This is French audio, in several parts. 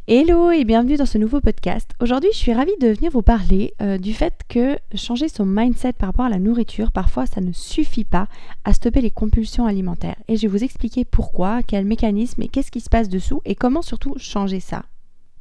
Hello et bienvenue dans ce nouveau podcast. Aujourd'hui, je suis ravie de venir vous parler du fait que changer son mindset par rapport à la nourriture, parfois ça ne suffit pas à stopper les compulsions alimentaires. Et je vais vous expliquer pourquoi, quel mécanisme et qu'est-ce qui se passe dessous et comment surtout changer ça.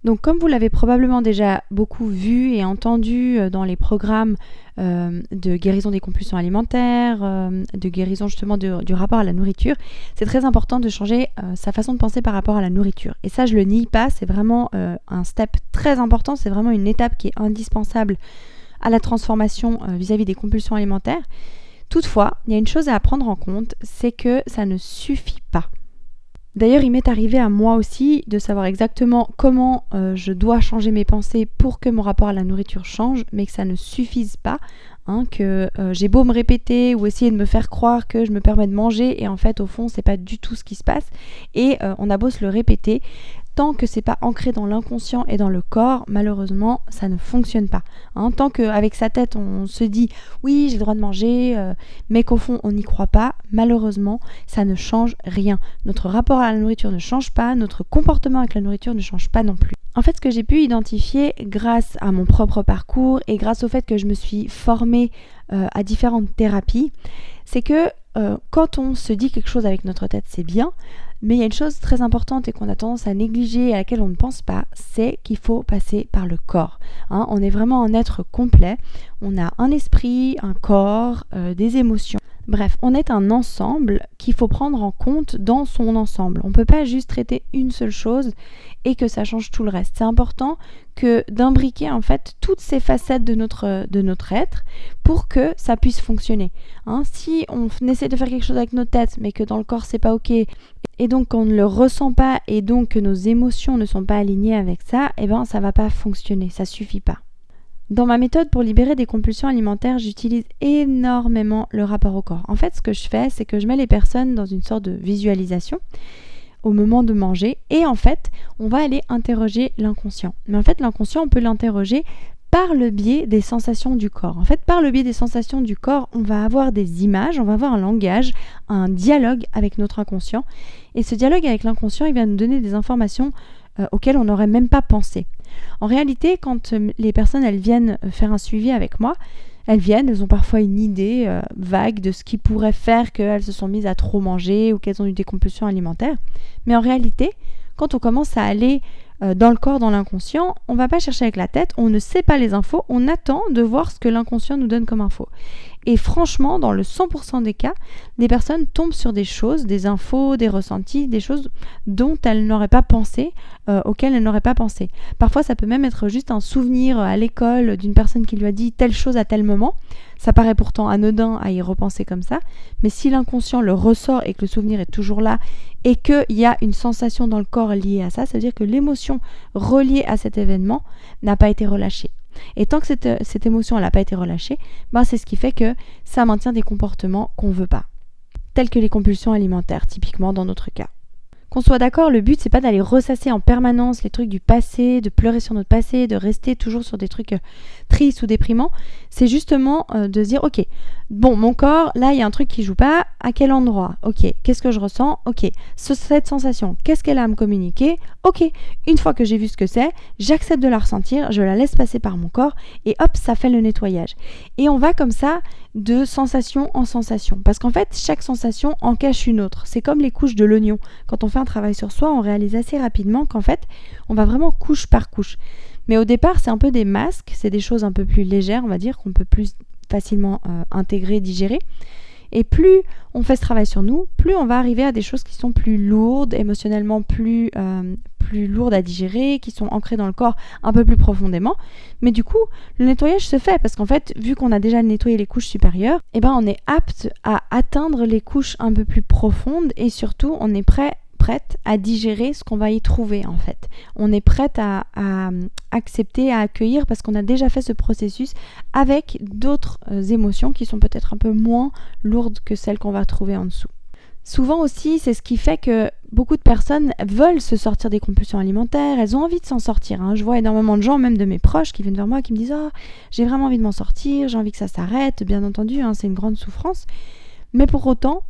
Donc comme vous l'avez probablement déjà beaucoup vu et entendu dans les programmes de guérison des compulsions alimentaires, de guérison justement du rapport à la nourriture, c'est très important de changer sa façon de penser par rapport à la nourriture. Et ça, je le nie pas, c'est vraiment un step très important, c'est vraiment une étape qui est indispensable à la transformation vis-à-vis des compulsions alimentaires. Toutefois, il y a une chose à prendre en compte, c'est que ça ne suffit pas. D'ailleurs, il m'est arrivé à moi aussi de savoir exactement comment je dois changer mes pensées pour que mon rapport à la nourriture change, mais que ça ne suffise pas, que j'ai beau me répéter ou essayer de me faire croire que je me permets de manger et en fait au fond c'est pas du tout ce qui se passe et on a beau se le répéter, tant que c'est pas ancré dans l'inconscient et dans le corps, malheureusement ça ne fonctionne pas. Tant qu'avec sa tête on se dit oui j'ai le droit de manger, mais qu'au fond on n'y croit pas, malheureusement ça ne change rien. Notre rapport à la nourriture ne change pas, notre comportement avec la nourriture ne change pas non plus. En fait, ce que j'ai pu identifier grâce à mon propre parcours et grâce au fait que je me suis formée à différentes thérapies, c'est que quand on se dit quelque chose avec notre tête, c'est bien, mais il y a une chose très importante et qu'on a tendance à négliger et à laquelle on ne pense pas, c'est qu'il faut passer par le corps. On est vraiment un être complet, on a un esprit, un corps, des émotions. Bref, on est un ensemble qu'il faut prendre en compte dans son ensemble. On ne peut pas juste traiter une seule chose et que ça change tout le reste. C'est important d'imbriquer en fait toutes ces facettes de notre être pour que ça puisse fonctionner. Si on essaie de faire quelque chose avec nos têtes mais que dans le corps c'est pas ok et donc qu'on ne le ressent pas et donc que nos émotions ne sont pas alignées avec ça, ça va pas fonctionner, ça suffit pas. Dans ma méthode pour libérer des compulsions alimentaires, j'utilise énormément le rapport au corps. En fait, ce que je fais, c'est que je mets les personnes dans une sorte de visualisation au moment de manger et en fait, on va aller interroger l'inconscient. Mais en fait, l'inconscient, on peut l'interroger par le biais des sensations du corps. En fait, par le biais des sensations du corps, on va avoir des images, on va avoir un langage, un dialogue avec notre inconscient. Et ce dialogue avec l'inconscient, il va nous donner des informations auxquelles on n'aurait même pas pensé. En réalité, quand les personnes elles viennent faire un suivi avec moi, elles ont parfois une idée vague de ce qui pourrait faire qu'elles se sont mises à trop manger ou qu'elles ont eu des compulsions alimentaires. Mais en réalité, quand on commence à aller dans le corps, dans l'inconscient, on ne va pas chercher avec la tête, on ne sait pas les infos, on attend de voir ce que l'inconscient nous donne comme info. Et franchement, dans le 100% des cas, les personnes tombent sur des choses, des infos, des ressentis, des choses dont elles n'auraient pas pensé, auxquelles elles n'auraient pas pensé. Parfois, ça peut même être juste un souvenir à l'école d'une personne qui lui a dit telle chose à tel moment. Ça paraît pourtant anodin à y repenser comme ça, mais si l'inconscient le ressort et que le souvenir est toujours là et qu'il y a une sensation dans le corps liée à ça, ça veut dire que l'émotion reliée à cet événement n'a pas été relâchée. Et tant que cette émotion n'a pas été relâchée, c'est ce qui fait que ça maintient des comportements qu'on ne veut pas, tels que les compulsions alimentaires, typiquement dans notre cas. Qu'on soit d'accord, le but c'est pas d'aller ressasser en permanence les trucs du passé, de pleurer sur notre passé, de rester toujours sur des trucs tristes ou déprimants. C'est justement de se dire ok, bon mon corps, là il y a un truc qui joue pas, à quel endroit? Ok, qu'est-ce que je ressens? Ok, cette sensation, qu'est-ce qu'elle a à me communiquer? Ok, une fois que j'ai vu ce que c'est, j'accepte de la ressentir, je la laisse passer par mon corps et hop, ça fait le nettoyage. Et on va comme ça de sensation en sensation. Parce qu'en fait, chaque sensation en cache une autre. C'est comme les couches de l'oignon. Quand on fait un travail sur soi, on réalise assez rapidement qu'en fait, on va vraiment couche par couche. Mais au départ, c'est un peu des masques, c'est des choses un peu plus légères, on va dire, qu'on peut plus facilement intégrer, digérer. Et plus on fait ce travail sur nous, plus on va arriver à des choses qui sont plus lourdes, émotionnellement plus lourdes à digérer, qui sont ancrées dans le corps un peu plus profondément. Mais du coup, le nettoyage se fait parce qu'en fait, vu qu'on a déjà nettoyé les couches supérieures, on est apte à atteindre les couches un peu plus profondes et surtout, on est prête à digérer ce qu'on va y trouver en fait. On est prête à accepter, à accueillir parce qu'on a déjà fait ce processus avec d'autres émotions qui sont peut-être un peu moins lourdes que celles qu'on va trouver en dessous. Souvent aussi, c'est ce qui fait que beaucoup de personnes veulent se sortir des compulsions alimentaires, elles ont envie de s'en sortir. Je vois énormément de gens, même de mes proches, qui viennent vers moi, qui me disent « Oh, j'ai vraiment envie de m'en sortir, j'ai envie que ça s'arrête. » Bien entendu, c'est une grande souffrance. Mais pour autant,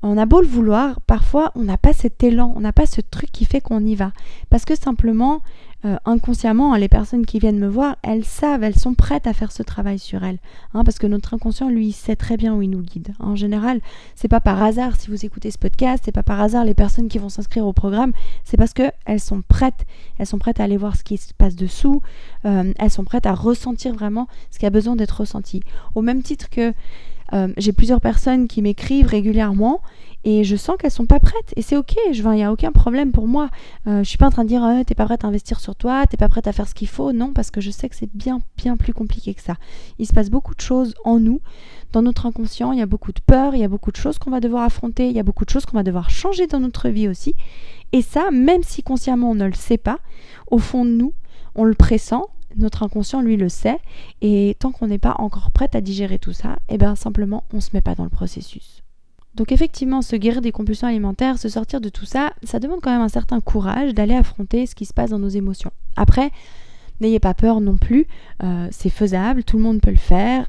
on a beau le vouloir, parfois on n'a pas cet élan, on n'a pas ce truc qui fait qu'on y va. Parce que simplement, inconsciemment, les personnes qui viennent me voir, elles savent, elles sont prêtes à faire ce travail sur elles. Parce que notre inconscient, lui, il sait très bien où il nous guide. En général, c'est pas par hasard si vous écoutez ce podcast, c'est pas par hasard les personnes qui vont s'inscrire au programme, c'est parce qu'elles sont prêtes. Elles sont prêtes à aller voir ce qui se passe dessous, elles sont prêtes à ressentir vraiment ce qui a besoin d'être ressenti. Au même titre que j'ai plusieurs personnes qui m'écrivent régulièrement et je sens qu'elles sont pas prêtes et c'est ok, il n'y a aucun problème pour moi. Je suis pas en train de dire t'es pas prête à investir sur toi, t'es pas prête à faire ce qu'il faut, non, parce que je sais que c'est bien plus compliqué que ça. Il se passe beaucoup de choses en nous, dans notre inconscient, il y a beaucoup de peur, il y a beaucoup de choses qu'on va devoir affronter, il y a beaucoup de choses qu'on va devoir changer dans notre vie aussi. Et ça, même si consciemment on ne le sait pas, au fond de nous, on le pressent. Notre inconscient, lui, le sait. Et tant qu'on n'est pas encore prête à digérer tout ça, simplement, on ne se met pas dans le processus. Donc effectivement, se guérir des compulsions alimentaires, se sortir de tout ça, ça demande quand même un certain courage d'aller affronter ce qui se passe dans nos émotions. Après, n'ayez pas peur non plus, c'est faisable, tout le monde peut le faire.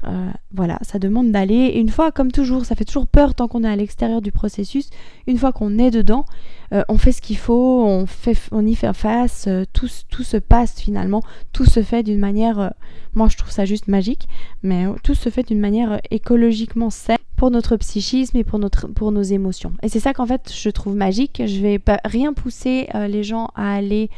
Voilà, ça demande d'aller. Et une fois, comme toujours, ça fait toujours peur tant qu'on est à l'extérieur du processus. Une fois qu'on est dedans, on fait ce qu'il faut, on y fait face, tout se passe finalement, tout se fait d'une manière, moi je trouve ça juste magique, mais tout se fait d'une manière écologiquement saine pour notre psychisme et pour nos émotions. Et c'est ça qu'en fait je trouve magique. Je vais pas rien pousser les gens à aller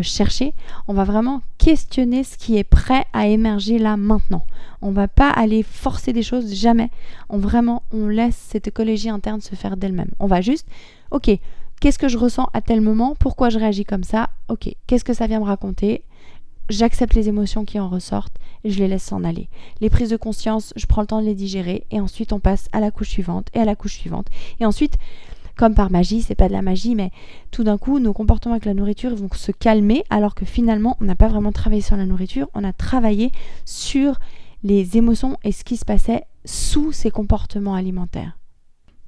chercher. On va vraiment questionner ce qui est prêt à émerger là maintenant. On va pas aller forcer des choses, jamais. On laisse cette écologie interne se faire d'elle-même. On va juste, ok, qu'est-ce que je ressens à tel moment? Pourquoi je réagis comme ça? Ok, qu'est-ce que ça vient me raconter? J'accepte les émotions qui en ressortent et je les laisse s'en aller. Les prises de conscience, je prends le temps de les digérer et ensuite on passe à la couche suivante et à la couche suivante. Et ensuite, comme par magie, c'est pas de la magie, mais tout d'un coup, nos comportements avec la nourriture vont se calmer alors que finalement, on n'a pas vraiment travaillé sur la nourriture, on a travaillé sur les émotions et ce qui se passait sous ces comportements alimentaires.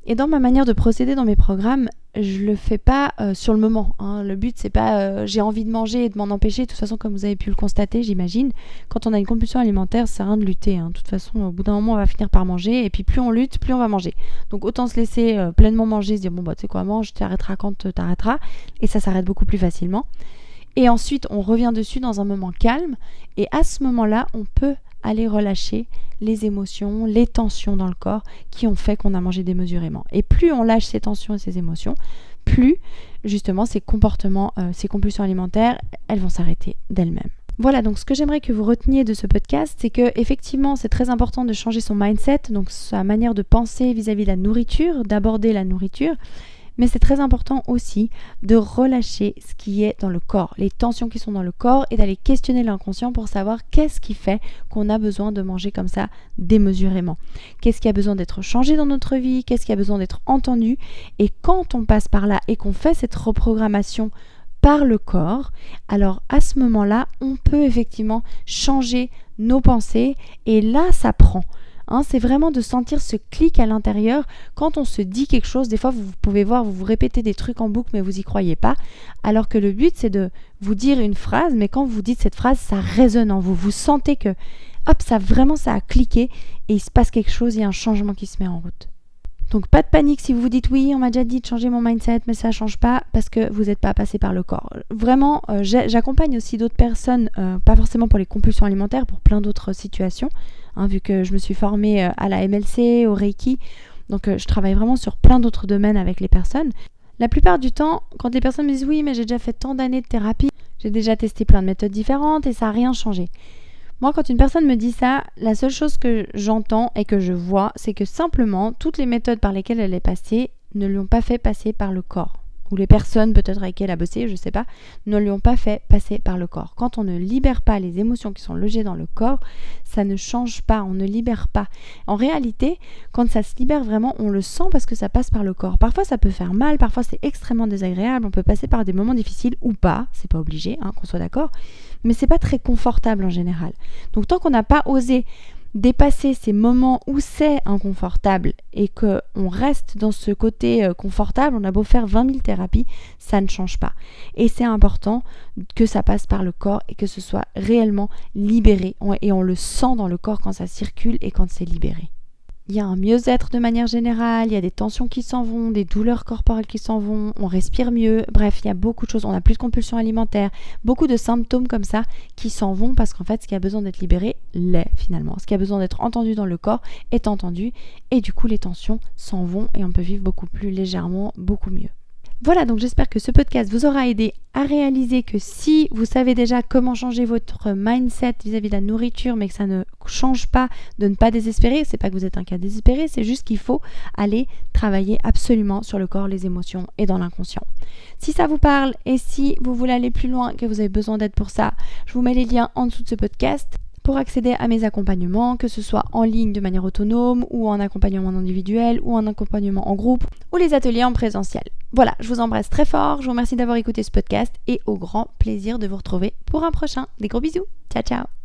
Et dans ma manière de procéder dans mes programmes, je le fais pas sur le moment. Le but, c'est pas j'ai envie de manger et de m'en empêcher. De toute façon, comme vous avez pu le constater, j'imagine, quand on a une compulsion alimentaire, ça sert à rien de lutter. De toute façon, au bout d'un moment, on va finir par manger. Et puis, plus on lutte, plus on va manger. Donc, autant se laisser pleinement manger, se dire, bon, tu sais quoi, mange, tu arrêteras quand tu arrêteras. Et ça s'arrête beaucoup plus facilement. Et ensuite, on revient dessus dans un moment calme. Et à ce moment-là, on peut aller relâcher les émotions, les tensions dans le corps qui ont fait qu'on a mangé démesurément. Et plus on lâche ces tensions et ces émotions, plus justement ces comportements, ces compulsions alimentaires, elles vont s'arrêter d'elles-mêmes. Voilà, donc ce que j'aimerais que vous reteniez de ce podcast, c'est que effectivement c'est très important de changer son mindset, donc sa manière de penser vis-à-vis de la nourriture, d'aborder la nourriture. Mais c'est très important aussi de relâcher ce qui est dans le corps, les tensions qui sont dans le corps et d'aller questionner l'inconscient pour savoir qu'est-ce qui fait qu'on a besoin de manger comme ça démesurément. Qu'est-ce qui a besoin d'être changé dans notre vie, qu'est-ce qui a besoin d'être entendu. Et quand on passe par là et qu'on fait cette reprogrammation par le corps, alors à ce moment-là, on peut effectivement changer nos pensées et là, ça prend. C'est vraiment de sentir ce clic à l'intérieur quand on se dit quelque chose. Des fois, vous pouvez voir, vous répétez des trucs en boucle, mais vous n'y croyez pas. Alors que le but, c'est de vous dire une phrase, mais quand vous dites cette phrase, ça résonne en vous. Vous sentez que, hop, ça a cliqué et il se passe quelque chose, il y a un changement qui se met en route. Donc pas de panique si vous vous dites oui, on m'a déjà dit de changer mon mindset, mais ça ne change pas parce que vous n'êtes pas passé par le corps. Vraiment, j'accompagne aussi d'autres personnes, pas forcément pour les compulsions alimentaires, pour plein d'autres situations, vu que je me suis formée à la MLC, au Reiki, donc je travaille vraiment sur plein d'autres domaines avec les personnes. La plupart du temps, quand les personnes me disent oui, mais j'ai déjà fait tant d'années de thérapie, j'ai déjà testé plein de méthodes différentes et ça n'a rien changé. Moi, quand une personne me dit ça, la seule chose que j'entends et que je vois, c'est que simplement, toutes les méthodes par lesquelles elle est passée ne lui ont pas fait passer par le corps. Ou les personnes, peut-être avec qui elle a bossé, je ne sais pas, ne lui ont pas fait passer par le corps. Quand on ne libère pas les émotions qui sont logées dans le corps, ça ne change pas, on ne libère pas. En réalité, quand ça se libère vraiment, on le sent parce que ça passe par le corps. Parfois, ça peut faire mal, parfois c'est extrêmement désagréable, on peut passer par des moments difficiles ou pas, c'est pas obligé, qu'on soit d'accord, mais c'est pas très confortable en général. Donc tant qu'on n'a pas osé dépasser ces moments où c'est inconfortable et qu'on reste dans ce côté confortable, on a beau faire 20 000 thérapies, ça ne change pas. Et c'est important que ça passe par le corps et que ce soit réellement libéré. Et on le sent dans le corps quand ça circule et quand c'est libéré. il y a un mieux-être de manière générale, il y a des tensions qui s'en vont, des douleurs corporelles qui s'en vont, on respire mieux, bref, il y a beaucoup de choses, on n'a plus de compulsions alimentaires, beaucoup de symptômes comme ça qui s'en vont parce qu'en fait, ce qui a besoin d'être libéré l'est finalement. Ce qui a besoin d'être entendu dans le corps est entendu et du coup, les tensions s'en vont et on peut vivre beaucoup plus légèrement, beaucoup mieux. Voilà, donc j'espère que ce podcast vous aura aidé à réaliser que si vous savez déjà comment changer votre mindset vis-à-vis de la nourriture, mais que ça ne change pas, de ne pas désespérer, c'est pas que vous êtes un cas désespéré, c'est juste qu'il faut aller travailler absolument sur le corps, les émotions et dans l'inconscient. Si ça vous parle et si vous voulez aller plus loin, que vous avez besoin d'aide pour ça, je vous mets les liens en dessous de ce podcast. Pour accéder à mes accompagnements, que ce soit en ligne de manière autonome ou en accompagnement individuel ou en accompagnement en groupe ou les ateliers en présentiel. Voilà, je vous embrasse très fort, je vous remercie d'avoir écouté ce podcast et au grand plaisir de vous retrouver pour un prochain. Des gros bisous, ciao ciao.